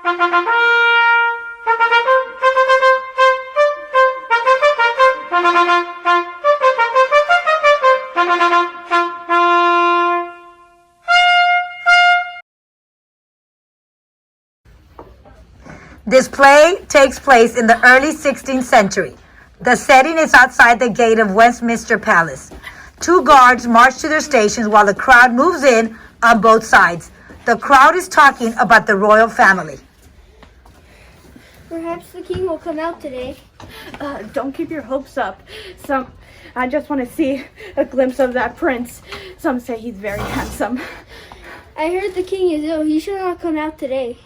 This play takes place in the early 16th century. The setting is outside the gate of Westminster Palace. Two guards march to their stations while the crowd moves in on both sides. The crowd is talking about the royal family. Perhaps the king will come out today. Don't keep your hopes up. I just want to see a glimpse of that prince. Some say he's very handsome. I heard the king is ill. He should not come out today.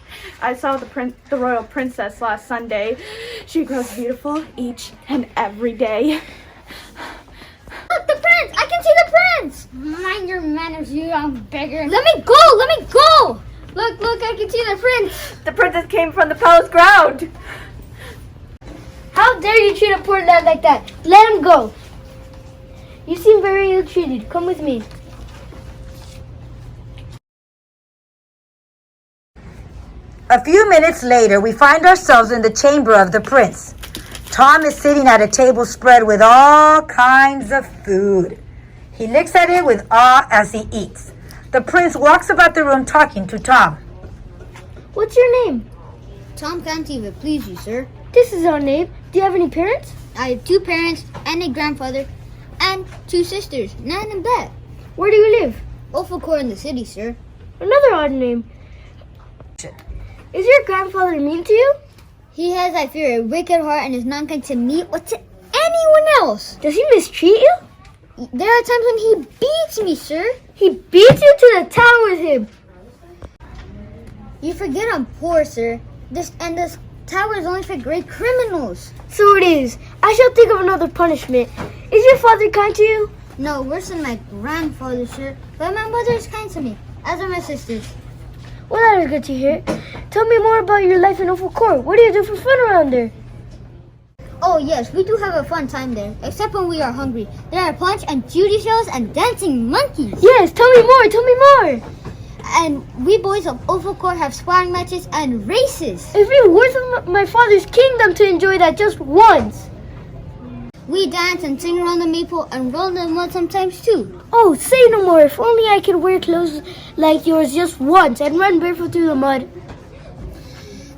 I saw the royal princess last Sunday. She grows beautiful each and every day. Look, the prince! I can see the prince! Mind your manners, you young beggar. Let me go! Let me go! Look, I can see the prince. The princess came from the palace ground. How dare you treat a poor lad like that? Let him go. You seem very ill-treated. Come with me. A few minutes later, we find ourselves in the chamber of the prince. Tom is sitting at a table spread with all kinds of food. He looks at it with awe as he eats. The prince walks about the room talking to Tom. What's your name? Tom Canty, if it please you, sir. This is our name. Do you have any parents? I have 2 parents and a grandfather and 2 sisters, Nan and Bet. Where do you live? Ophicor in the city, sir. Another odd name. Is your grandfather mean to you? He has, I fear, a wicked heart and is not kind to me or to anyone else. Does he mistreat you? There are times when he beats me, sir. He beats you to the town with him. You forget I'm poor, sir. This tower is only for great criminals. So it is. I shall think of another punishment. Is your father kind to you? No, worse than my grandfather, sir. But my mother is kind to me, as are my sisters. Well, that is good to hear. Tell me more about your life in Ophicor. What do you do for fun around there? Oh yes, we do have a fun time there, except when we are hungry. There are punch and Judy shows and dancing monkeys. Yes, tell me more. And we boys of Ophicor have sparring matches and races. It'd be worth my father's kingdom to enjoy that just once. We dance and sing around the maple and roll in the mud sometimes too. Oh, say no more. If only I could wear clothes like yours just once and run barefoot through the mud.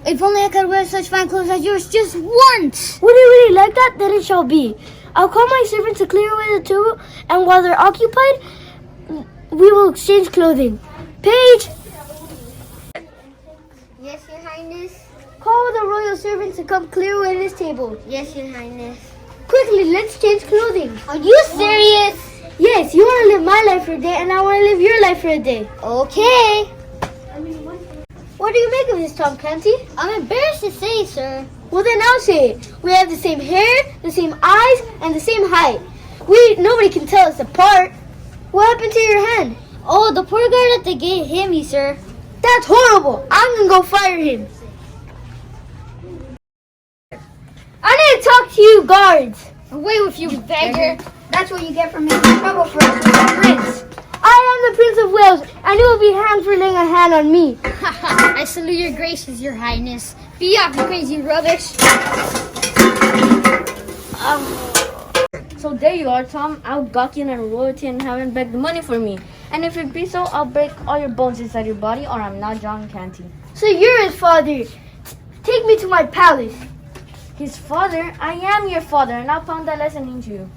If only I could wear such fine clothes as yours just once. Would you really like that? Then it shall be. I'll call my servants to clear away the table, and while they're occupied, we will exchange clothing. Paige! Yes, Your Highness. Call the royal servants to come clear away this table. Yes, Your Highness. Quickly, let's change clothing. Are you serious? Yes, you want to live my life for a day, and I want to live your life for a day. Okay. What do you make of this, Tom Canty? I'm embarrassed to say, sir. Well, then I'll say it. We have the same hair, the same eyes, and the same height. Nobody can tell us apart. What happened to your hand? Oh, the poor guard at the gate hit me, sir. That's horrible. I'm going to go fire him. I need to talk to you guards. Away with you, beggar. That's what you get for making trouble for us with the prince. I am the Prince of Wales, and you will be hanged for laying a hand on me. I salute your graces, Your Highness. Be off, you crazy rubbish. So there you are, Tom, outgawking and royalty and haven't begged money for me. And if it be so, I'll break all your bones inside your body, or I'm not John Canty. So you're his father. Take me to my palace. His father? I am your father, and I'll pound that lesson into you.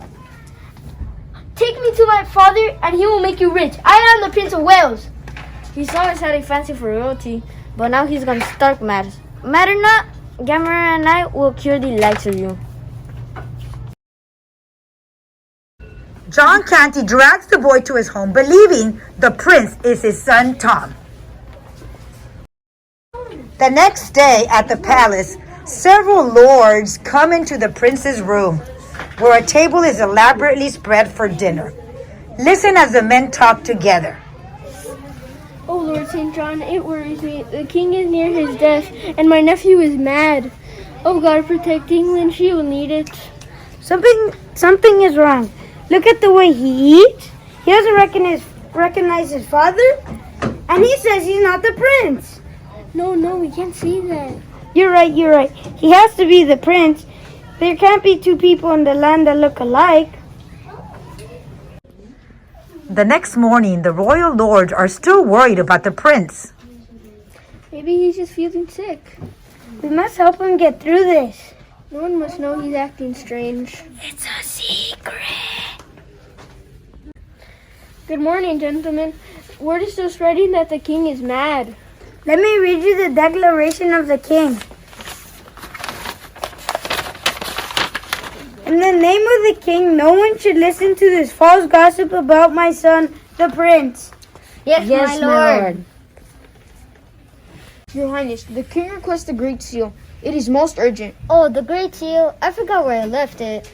Take me to my father, and he will make you rich. I am the Prince of Wales. He's always had a fancy for royalty, but now he's gone stark mad. Mad or not, Gamera and I will cure the likes of you. John Canty drags the boy to his home, believing the prince is his son Tom. The next day at the palace, several lords come into the prince's room, where a table is elaborately spread for dinner. Listen as the men talk together. Oh, Lord St. John, it worries me. The king is near his death, and my nephew is mad. Oh, God, protect England. She will need it. Something is wrong. Look at the way he eats. He doesn't recognize his father, and he says he's not the prince. No, we can't see that. You're right. He has to be the prince. There can't be two people in the land that look alike. The next morning, the royal lords are still worried about the prince. Maybe he's just feeling sick. We must help him get through this. No one must know he's acting strange. It's a secret. Good morning, gentlemen. Word is still spreading that the king is mad. Let me read you the declaration of the king. In the name of the king, no one should listen to this false gossip about my son, the prince. Yes, my lord. Your Highness, the king requests the Great Seal. It is most urgent. Oh, the Great Seal. I forgot where I left it.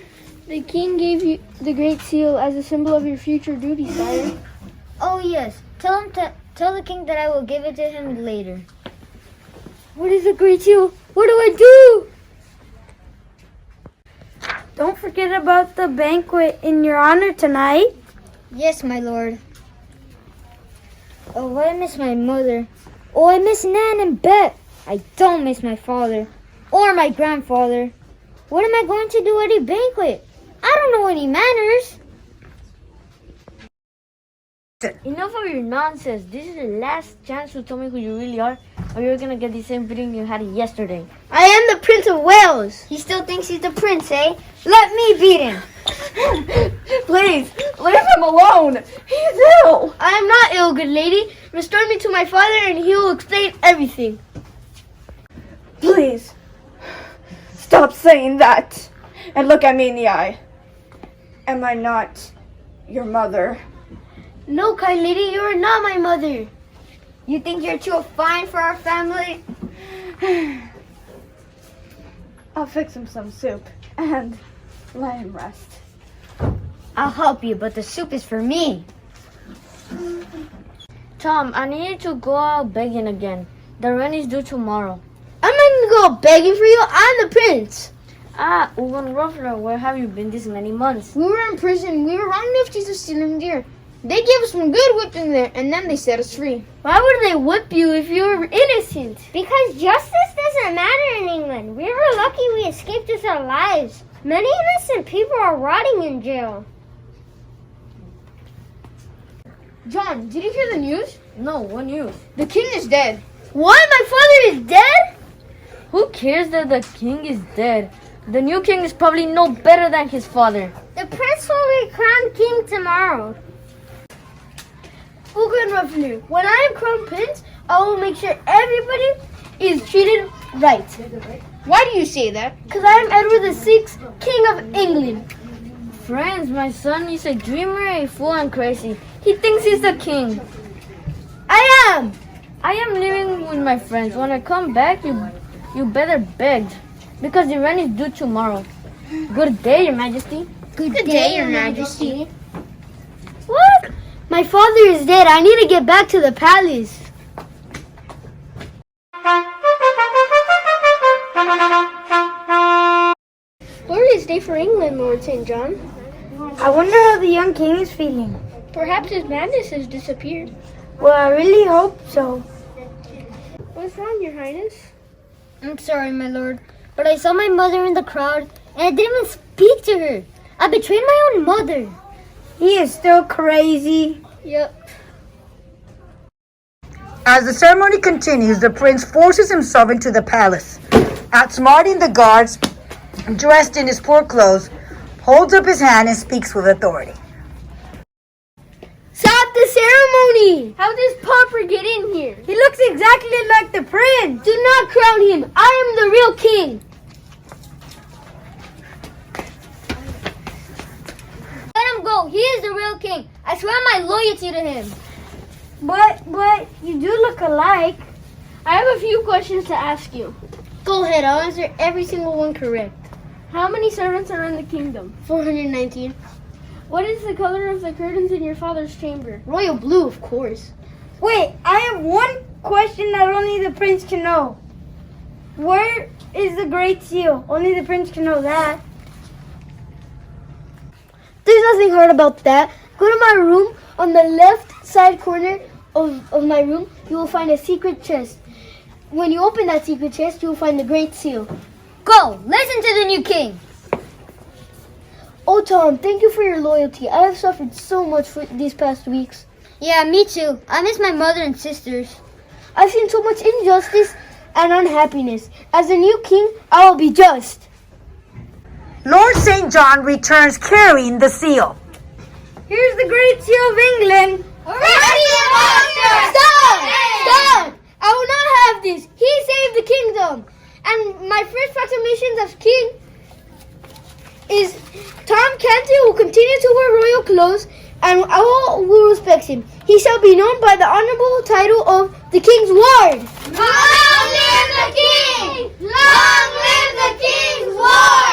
The king gave you the Great Seal as a symbol of your future duty, sire. Oh, yes. Tell the king that I will give it to him later. What is the Great Seal? What do I do? Don't forget about the banquet in your honor tonight. Yes, my lord. Oh, I miss my mother. Oh, I miss Nan and Bet. I don't miss my father or my grandfather. What am I going to do at a banquet? I don't know any manners. Enough of your nonsense. This is the last chance to tell me who you really are, or you're gonna get the same beating you had yesterday. I am the Prince of Wales. He still thinks he's the prince, eh? Let me beat him. Please, leave him alone. He's ill. I am not ill, good lady. Restore me to my father and he will explain everything. Please, stop saying that and look at me in the eye. Am I not your mother? No, kind lady, you are not my mother. You think you're too fine for our family? I'll fix him some soup and let him rest. I'll help you, but the soup is for me. Tom, I need you to go out begging again. The rent is due tomorrow. I'm not gonna go begging for you. I'm the prince. Ah, Ugon Ruffler, where have you been this many months? We were in prison. We were wrong nifties of stealing deer. They gave us some good whipping there, and then they set us free. Why would they whip you if you were innocent? Because justice doesn't matter in England. We were lucky we escaped with our lives. Many innocent people are rotting in jail. John, did you hear the news? No, what news? The king is dead. What? My father is dead? Who cares that the king is dead? The new king is probably no better than his father. The prince will be crowned king tomorrow. Ugon Ruffler, when I am crowned prince, I will make sure everybody is treated right. Why do you say that? Because I am Edward VI, King of England. Friends, my son is a dreamer, a fool, and crazy. He thinks he's the king. I am. I am living with my friends. When I come back, you better beg, because the rent is due tomorrow. Good day, Your Majesty. Good day, Your Majesty. What? My father is dead. I need to get back to the palace. Glorious day for England, Lord St. John. I wonder how the young king is feeling. Perhaps his madness has disappeared. Well, I really hope so. What's wrong, Your Highness? I'm sorry, my lord, but I saw my mother in the crowd, and I didn't even speak to her. I betrayed my own mother. He is still crazy. Yep. As the ceremony continues, the prince forces himself into the palace, outsmarting the guards, dressed in his poor clothes, holds up his hand and speaks with authority. Stop the ceremony! How does Pomper get in here? He looks exactly like the prince. Do not crown him. I am the real king. Let him go. He is the real king. I swear my loyalty to him. But you do look alike. I have a few questions to ask you. Go ahead. I'll answer every single one correct. How many servants are in the kingdom? 419. What is the color of the curtains in your father's chamber? Royal blue, of course. Wait, I have one question that only the prince can know. Where is the Great Seal? Only the prince can know that. There's nothing hard about that. Go to my room. On the left side corner of my room, you will find a secret chest. When you open that secret chest, you'll find the Great Seal. Go, listen to the new king. Oh, Tom, thank you for your loyalty. I have suffered so much for these past weeks. Yeah, me too. I miss my mother and sisters. I've seen so much injustice and unhappiness. As the new king, I will be just. Lord St. John returns carrying the seal. Here's the Great Seal of England. Stop! Stop! I will not have this. He saved the kingdom. And my first proclamation as king is Tom Canty will continue to wear royal clothes and all will respect him. He shall be known by the honorable title of the King's Ward. Long live the king! Long live the king's ward!